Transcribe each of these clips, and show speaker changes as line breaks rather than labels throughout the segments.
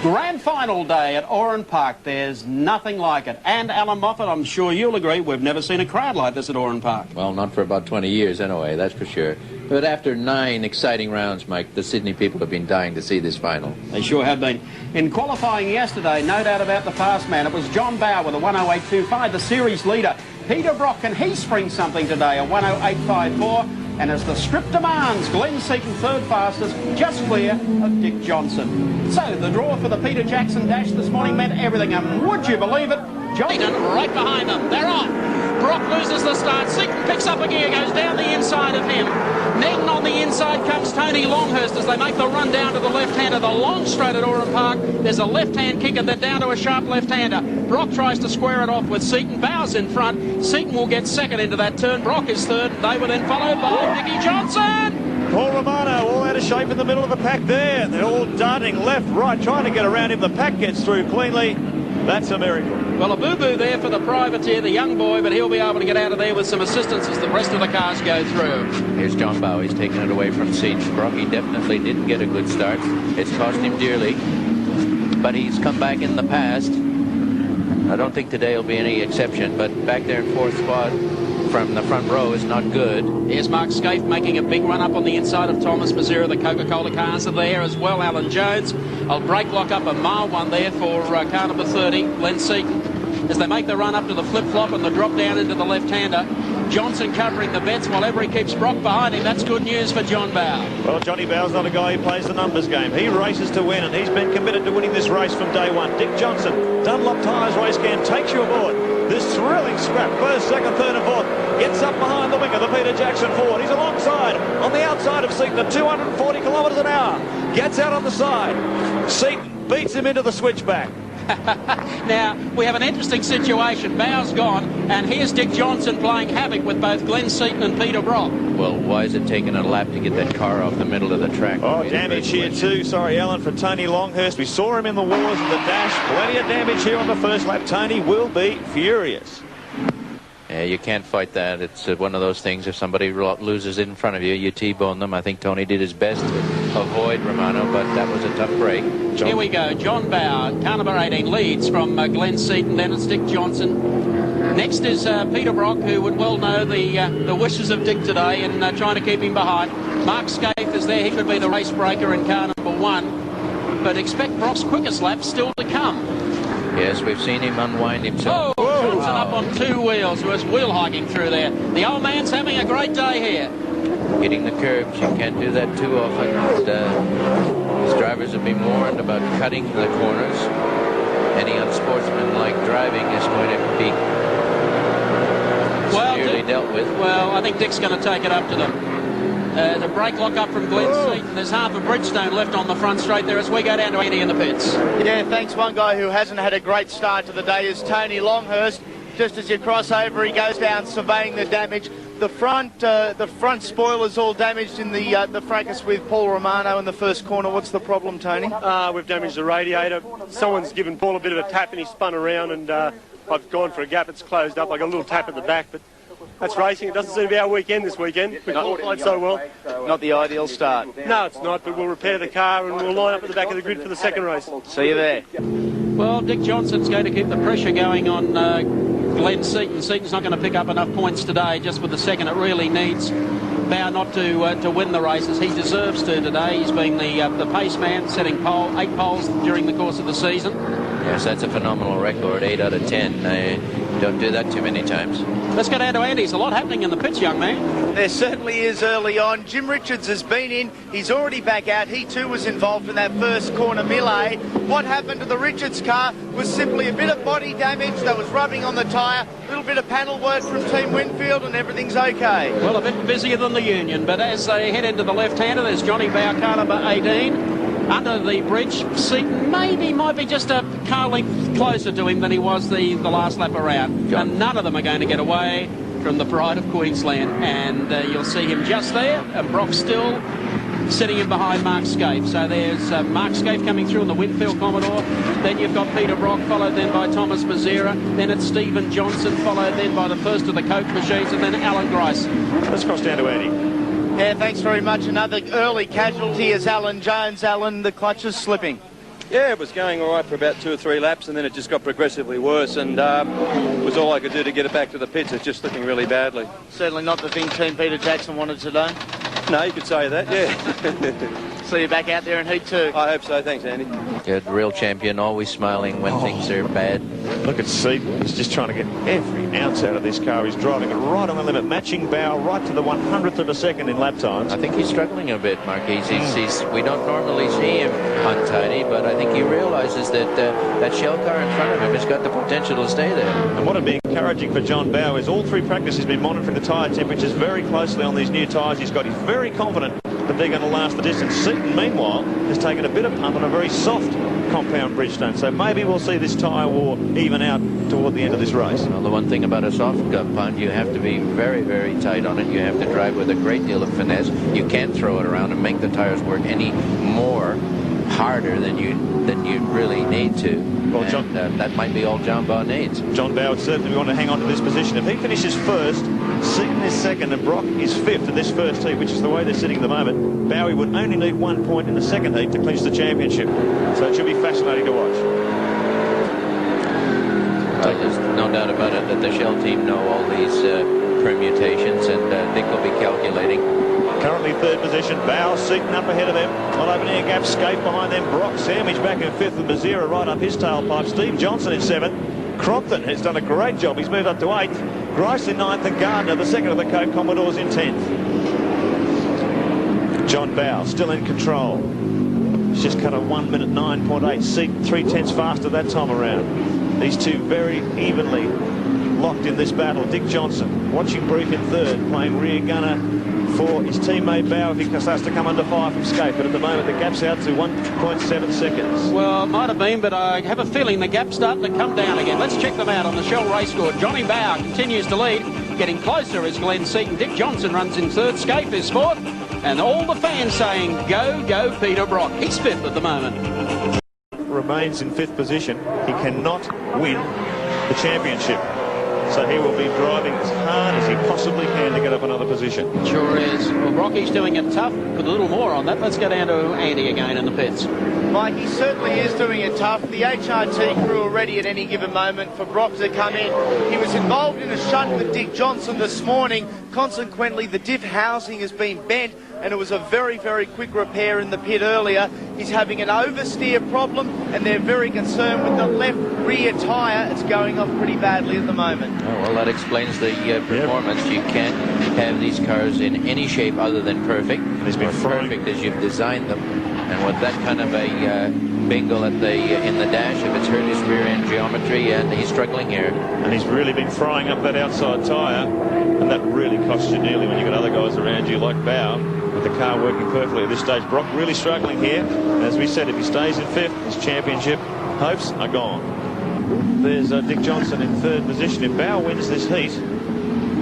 Grand final day at Oran Park. There's nothing like it. And Alan Moffat, I'm sure you'll agree, we've never seen a crowd like this at Oran Park.
Well, not for about 20 years anyway, that's for sure. But after 9 exciting rounds, Mike, the Sydney people have been dying to see this final.
They sure have been. In qualifying yesterday, no doubt about the fast man, it was John Bower with a 108.25, the series leader. Peter Brock, can he spring something today? A 108.54. And as the script demands, Glenn Seaton third fastest, just clear of Dick Johnson. So the draw for the Peter Jackson Dash this morning meant everything, and would you believe it? Johnson
right behind them. They're on. Brock loses the start. Seaton picks up a gear, goes down the inside of him. Then on the inside comes Tony Longhurst as they make the run down to the left-hander. The long straight at Oran Park. There's a left-hand kick and then down to a sharp left-hander. Brock tries to square it off with Seaton. Bowers in front. Seaton will get second into that turn. Brock is third. They were then followed by Dickie Johnson.
Paul Romano all out of shape in the middle of the pack there. They're all darting left, right, trying to get around him. The pack gets through cleanly. That's a miracle.
Well, a boo-boo there for the privateer, the young boy, but he'll be able to get out of there with some assistance as the rest of the cars go through.
Here's John Bowe. He's taking it away from Seaton. Brocky definitely didn't get a good start. It's cost him dearly, but he's come back in the past. I don't think today will be any exception, but back there in fourth spot from the front row is not good.
Here's Mark Scaife making a big run up on the inside of Thomas Mazera. The Coca-Cola cars are there as well. Alan Jones. I'll break lock up a mile one there for car number 30, Glenn Seaton, as they make the run up to the flip-flop and the drop down into the left-hander. Johnson covering the bets while Every keeps Brock behind him. That's good news for John Bowe.
Well, Johnny Bowe's not a guy who plays the numbers game. He races to win, and he's been committed to winning this race from day one. Dick Johnson, Dunlop Tyres race can, takes you aboard this thrilling scrap. First, second, third and fourth. Gets up behind the wing of the Peter Jackson Ford. He's alongside on the outside of Seaton at 240 kilometres an hour. Gets out on the side. Seaton beats him into the switchback.
Now, we have an interesting situation. Bowe's gone, and here's Dick Johnson playing havoc with both Glenn Seaton and Peter Brock.
Well, why is it taking a lap to get that car off the middle of the track?
Oh, damage here too. Sorry, Alan, for Tony Longhurst. We saw him in the wars of the dash. Plenty of damage here on the first lap. Tony will be furious.
Yeah, you can't fight that. It's one of those things. If somebody loses in front of you, you T-bone them. I think Tony did his best to avoid Romano, but that was a tough break.
Here we go. John Bowe, car number 18, leads from Glenn Seaton. Then it's Dick Johnson. Next is Peter Brock, who would well know the wishes of Dick today and trying to keep him behind. Mark Scaife is there. He could be the race breaker in car number 1. But expect Brock's quickest lap still to come.
Yes, we've seen him unwind himself.
Oh, Johnson up on 2 wheels, was wheel hiking through there. The old man's having a great day here.
Hitting the curbs, you can't do that too often. His drivers have been warned about cutting the corners. Any unsportsmanlike driving is going to be severely dealt with.
Well, I think Dick's going to take it up to them. The brake lock up from Glenn Seaton. There's half a Bridgestone left on the front straight there as we go down to Andy in the pits.
Yeah, thanks. One guy who hasn't had a great start to the day is Tony Longhurst. Just as you cross over, he goes down surveying the damage. The front spoiler's all damaged in the fracas with Paul Romano in the first corner. What's the problem, Tony?
We've damaged the radiator. Someone's given Paul a bit of a tap and he spun around, and I've gone for a gap. It's closed up. I got a little tap at the back, but that's racing. It doesn't seem to be our weekend this weekend. We qualified so well.
Not the ideal start.
No, it's not, but we'll repair the car and we'll line up at the back of the grid for the second race.
See you there.
Well, Dick Johnson's going to keep the pressure going on Glenn Seaton. Seaton's not going to pick up enough points today, just with the second. It really needs Bowe not to win the races. He deserves to today. He's been the pace man, setting 8 poles during the course of the season.
Yes, that's a phenomenal record, 8 out of 10. Don't do that too many times.
Let's go down to Andy. There's a lot happening in the pits, young man.
There certainly is early on. Jim Richards has been in. He's already back out. He too was involved in that first corner melee. What happened to the Richards car was simply a bit of body damage that was rubbing on the tyre, a little bit of panel work from Team Winfield, and everything's okay.
Well, a bit busier than the Union, but as they head into the left-hander, there's Johnny Bowe, car number 18. Under the bridge, Seaton might be just a car length closer to him than he was the last lap around. And none of them are going to get away from the pride of Queensland. And you'll see him just there, and Brock still sitting in behind Mark Scaife. So there's Mark Scaife coming through in the Winfield Commodore. Then you've got Peter Brock, followed then by Thomas Mazera. Then it's Stephen Johnson, followed then by the first of the Coke machines, and then Alan Grice.
Let's cross down to Andy.
Yeah, thanks very much. Another early casualty is Alan Jones. Alan, the clutch is slipping.
Yeah, it was going all right for about 2 or 3 laps, and then it just got progressively worse, and it was all I could do to get it back to the pits. It's just looking really badly.
Certainly not the thing Team Peter Jackson wanted today.
No, you could say that, yeah.
See you back out there in Heat 2.
I hope so. Thanks, Andy.
Good, real champion, always smiling when things are bad.
Look at Seaton. He's just trying to get every ounce out of this car. He's driving it right on the limit, matching Bow right to the 100th of a second in lap times.
I think he's struggling a bit, Mark. We don't normally see him untidy, but I think he realizes that that shell car in front of him has got the potential to stay there.
And what would be encouraging for John Bow is all 3 practices he's been monitoring the tyre temperatures very closely on these new tyres he's got. He's very confident that they're going to last the distance. Seaton, meanwhile, has taken a bit of punt on a very soft compound Bridgestone. So maybe we'll see this tyre war even out toward the end of this race.
Well, the one thing about a soft punt, you have to be very, very tight on it. You have to drive with a great deal of finesse. You can't throw it around and make the tires work any more harder than you really need to. Well, and, that might be all John Bow needs.
John Bow would certainly want to hang on to this position. If he finishes first, Seaton is second, and Brock is 5th in this first heat, which is the way they're sitting at the moment. Bowie would only need 1 point in the second heat to clinch the championship. So it should be fascinating to watch.
Well, there's no doubt about it that the Shell team know all these permutations, and Dick will be calculating.
Currently 3rd position, Bow, Seaton up ahead of them. On open air gap, Skate behind them. Brock Sandwich back in 5th with Mazira right up his tailpipe. Steve Johnson in 7th. Crompton has done a great job. He's moved up to 8th. Grice in 9th, and Gardner, the second of the Coke Commodores, in 10th. John Bow still in control. He's just cut a 1 minute 9.8. Seaton 3/10 faster that time around. These two very evenly locked in this battle. Dick Johnson watching brief in 3rd, playing rear gunner for his teammate Bow if he starts to come under fire from Skate. But at the moment, the gap's out to 1.7 seconds.
Well, it might have been, but I have a feeling the gap's starting to come down again. Let's check them out on the Shell race score. Johnny Bow continues to lead. Getting closer is Glenn Seaton. Dick Johnson runs in 3rd. Skate is 4th. And all the fans saying, go, go, Peter Brock. He's 5th at the moment.
Remains in 5th position. He cannot win the championship. So he will be driving as hard as he possibly can to get up another position.
Sure is. Well, Rocky's doing it tough. With a little more on that, let's go down to Andy again in the pits.
Mike, he certainly is doing it tough. The HRT crew are ready at any given moment for Brock to come in. He was involved in a shunt with Dick Johnson this morning. Consequently, the diff housing has been bent, and it was a very, very quick repair in the pit earlier. He's having an oversteer problem, and they're very concerned with the left rear tyre. It's going off pretty badly at the moment.
Oh, well, that explains the performance. You can't have these cars in any shape other than perfect.
He's been
perfect as you've designed them. And with that kind of a bingle at in the dash, if it's hurt his rear end geometry, and he's struggling here.
And he's really been frying up that outside tyre, and that really costs you dearly when you've got other guys around you like Bow, with the car working perfectly at this stage. Brock really struggling here. And as we said, if he stays in 5th, his championship hopes are gone. There's Dick Johnson in 3rd position. If Bow wins this heat,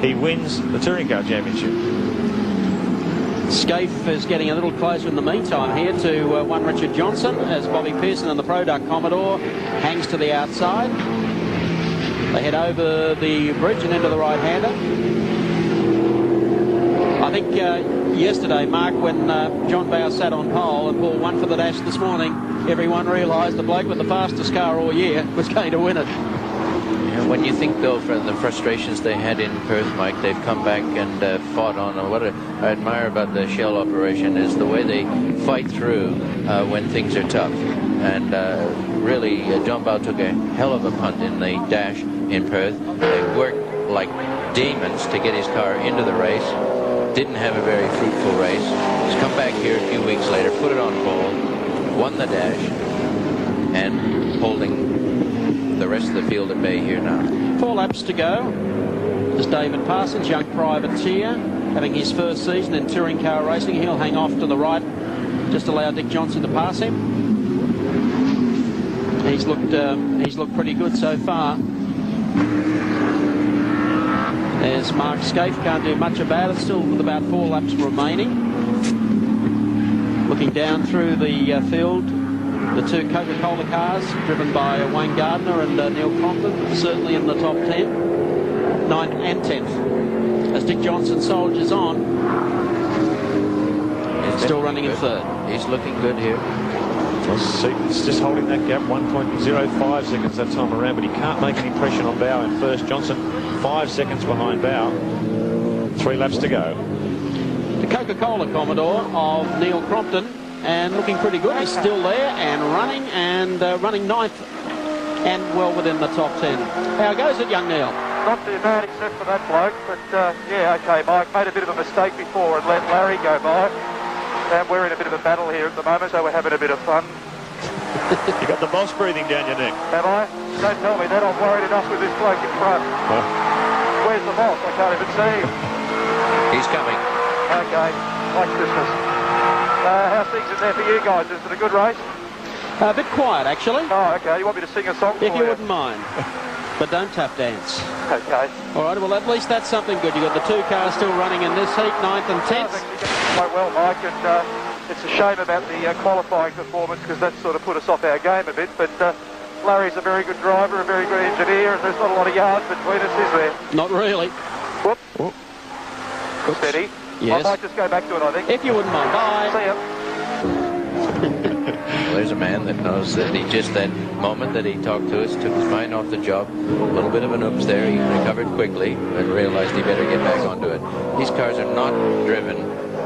he wins the Touring Car Championship.
Scaife is getting a little closer in the meantime here to one Richard Johnson, as Bobby Pearson and the Product Commodore hangs to the outside. They head over the bridge and into the right-hander. I think yesterday, Mark, when John Bow sat on pole and Paul won for the dash this morning, everyone realised the bloke with the fastest car all year was going to win it.
Yeah, when you think, though, for the frustrations they had in Perth, Mike, they've come back and fought on. What I admire about the Shell operation is the way they fight through when things are tough. And really, John Bow took a hell of a punt in the dash in Perth. They worked like demons to get his car into the race. Didn't have a very fruitful race. He's come back here a few weeks later, put it on pole, won the dash, and holding the rest of the field at bay here now. 4 laps to go. There's David Parsons, young privateer, having his first season in touring car racing. He'll hang off to the right, just allow Dick Johnson to pass him. He's looked pretty good so far. There's Mark Scaife, can't do much about it, still with about 4 laps remaining. Looking down through the field, the 2 Coca-Cola cars, driven by Wayne Gardner and Neil Crompton, certainly in the top 10, 9th and 10th. As Dick Johnson soldiers on, still running in 3rd. He's looking good here.
Well, Seaton's just holding that gap, 1.05 seconds that time around, but he can't make any pressure on Bow in first. Johnson 5 seconds behind Bow. 3 laps to go.
The Coca-Cola Commodore of Neil Crompton, and looking pretty good. He's still there and running ninth and well within the top 10. How goes it, young Neil?
Not too bad except for that bloke, but yeah, okay, Mike. Made a bit of a mistake before and let Larry go by. And we're in a bit of a battle here at the moment, so we're having a bit of fun.
You got the boss breathing down your neck.
Have I? Don't tell me that. I'm worried enough with this bloke in front. Where's the boss? I can't even see him.
He's coming.
Okay, like Christmas. How's things in there for you guys? Is it a good race?
A bit quiet, actually.
Oh, okay. You want me to sing a song for
If you wouldn't mind. But don't tap dance.
Okay.
All right, well, at least that's something good. You've got the 2 cars still running in this heat, 9th and 10th.
Quite well, Mike, and it's a shame about the qualifying performance because that sort of put us off our game a bit, but Larry's a very good driver, a very good engineer, and there's not a lot of yards between us, is there?
Not really.
Whoop. Steady.
Yes.
I might just go back to it, I think.
If you wouldn't mind. Bye.
See ya.
Well, there's a man that knows that he just that moment that he talked to us took his mind off the job. A little bit of an oops there. He recovered quickly and realized he better get back onto it. These cars are not driven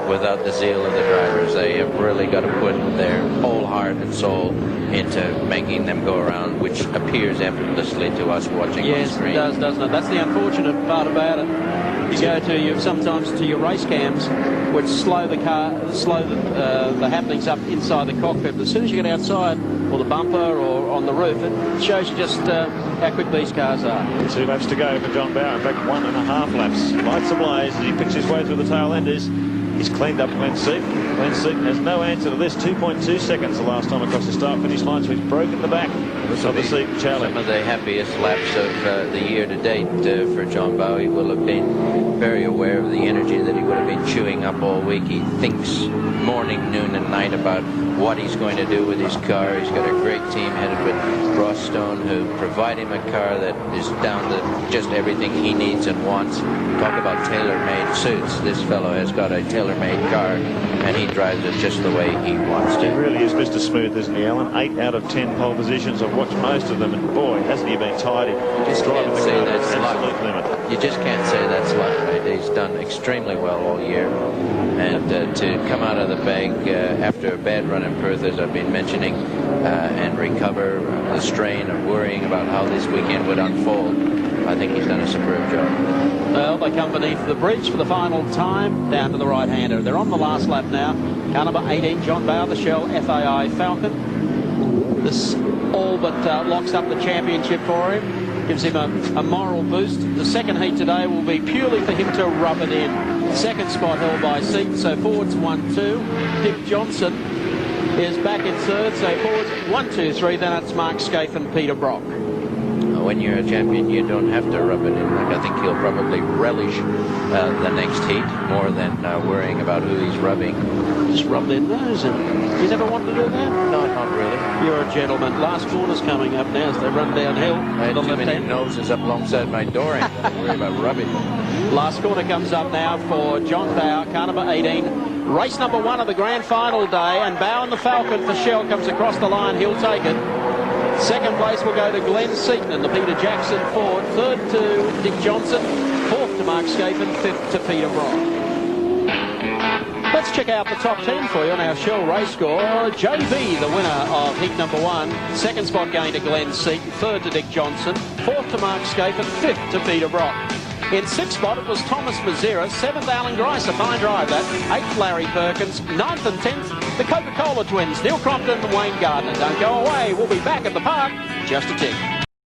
without the zeal of the drivers. They have really got to put their whole heart and soul into making them go around, which appears effortlessly to us watching on the
Yes,
screen.
it does, doesn't it? That's the unfortunate part about it. You go to sometimes to your race cams, which slow the happenings up inside the cockpit. But as soon as you get outside, or the bumper, or on the roof, it shows you just how quick these cars are.
2 laps to go for John Bower. In fact, 1.5 laps. Lights ablaze as he picks his way through the tail enders. He's cleaned up Glenn Seaton. Glenn Seaton has no answer to this. 2.2 seconds the last time across the start-finish line, so he's broken the back of the Seaton challenge.
Some of the happiest laps of the year to date for John Bowe. He will have been very aware of the energy that he would have been chewing up all week. He thinks morning, noon and night about what he's going to do with his car. He's got a great team headed with Ross Stone, who provide him a car that is down to just everything he needs and wants. Talk about tailor-made suits. This fellow has got a tailor-made car, and he drives it just the way he wants to.
He really is Mr. Smooth, isn't he, Alan? 8 out of 10 pole positions. I've watched most of them, and boy, hasn't he been tidy.
Just
driving
can't
the
say
car to
that's
its
luck.
absolute limit.
You just can't say that's luck, right? He's done extremely well all year, and to come out of the bag after a bad run in Perth, as I've been mentioning, and recover the strain of worrying about how this weekend would unfold, I think he's done a superb job.
Well, they come beneath the bridge for the final time, down to the right-hander. They're on the last lap now. Car number 18, John Bowe, the Shell FAI Falcon. This all but locks up the championship for him. Gives him a moral boost. The second heat today will be purely for him to rub it in. Second spot held by Seaton, so forwards 1-2. Dick Johnson is back in third, so forwards 1-2-3. Then it's Mark Scaife and Peter Brock.
When you're a champion, you don't have to rub it in. I think he'll probably relish the next heat more than worrying about who he's rubbing.
Just rub their nose in. You never wanted to do that?
No, not really.
You're a gentleman. Last corner's coming up now as they run downhill.
I had too many noses up alongside my door and worry about rubbing.
Last corner comes up now for John Bowe, car number 18. Race number 1 of the grand final day, and Bowe and the Falcon for Shell comes across the line. He'll take it. Second place will go to Glenn Seaton and the Peter Jackson Ford. Third to Dick Johnson. Fourth to Mark Scaife and fifth to Peter Brock. Let's check out the top 10 for you on our Shell race score. JB, the winner of heat number 1. Second spot going to Glenn Seaton. Third to Dick Johnson. Fourth to Mark Scaife and fifth to Peter Brock. In 6th spot, it was Thomas Mazera. 7th, Alan Grice, a fine drive that. 8th, Larry Perkins. 9th and 10th, the Coca-Cola twins, Neil Crompton and Wayne Gardner. Don't go away. We'll be back at the park just a tick.